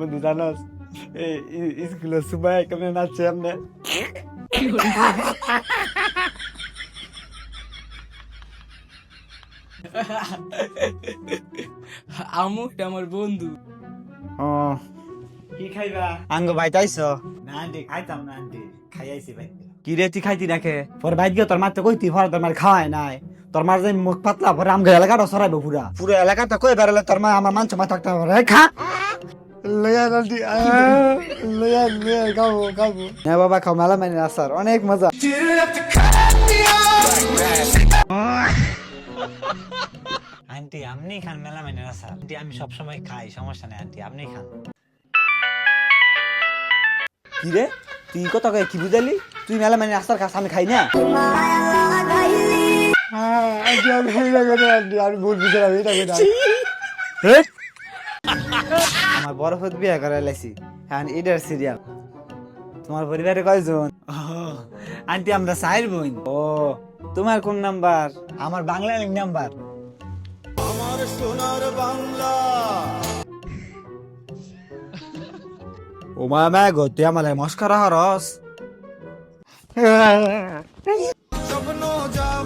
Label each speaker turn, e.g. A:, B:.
A: বন্ধু জানোস স্কুলে সুবাই কেমন নাচছে আপনি
B: আমু এটা আমার বন্ধু।
A: ও কি খাইবা
C: আঙ্গ ভাই চাইছো
A: না আন্টি খাইতাম না আন্টি খাইয়াইছি ভাই
C: কি রে তুই খাইতি রাখে
A: পর বাইক গিয়ে তোর মাতে কইতি পর তোর মার খাওয়াই নাই তোর মার যে মুখ পাতলা পরে আমগে এলাকাটা সরাইবো পুরা
C: পুরো এলাকাটা কই বেড়ালে তোর মা আমার মাংস মা থাকতে হবে খা
A: লয়া আন্টি লয়া খাবো খাবো
C: হ্যাঁ বাবা খাও মেলা মানে আসার অনেক মজা আন্টি আপনি খান মেলা মানে আসার আন্টি আমি সবসময় খাই সমস্যা নেই আন্টি আপনি খান কি রে তুই কত কি বুঝালি তুই মেলা মানে আসার খাস আমি খাই না
A: আন্টি আমি আন্টি আমি ভুল বুঝলাম এটা কইতাম
C: আমার বড় হতে বিয়ে করে লাইছি এখন এটার সিরিয়াল তোমার পরিবারে কয়জন আন্টি আমরা চার বোন ও তোমার কোন নাম্বার আমার বাংলা নাম্বার
A: আমার সোনার বাংলা
C: ও মা গো তুই আমার মস্করা হরস
A: স্বপ্ন যাও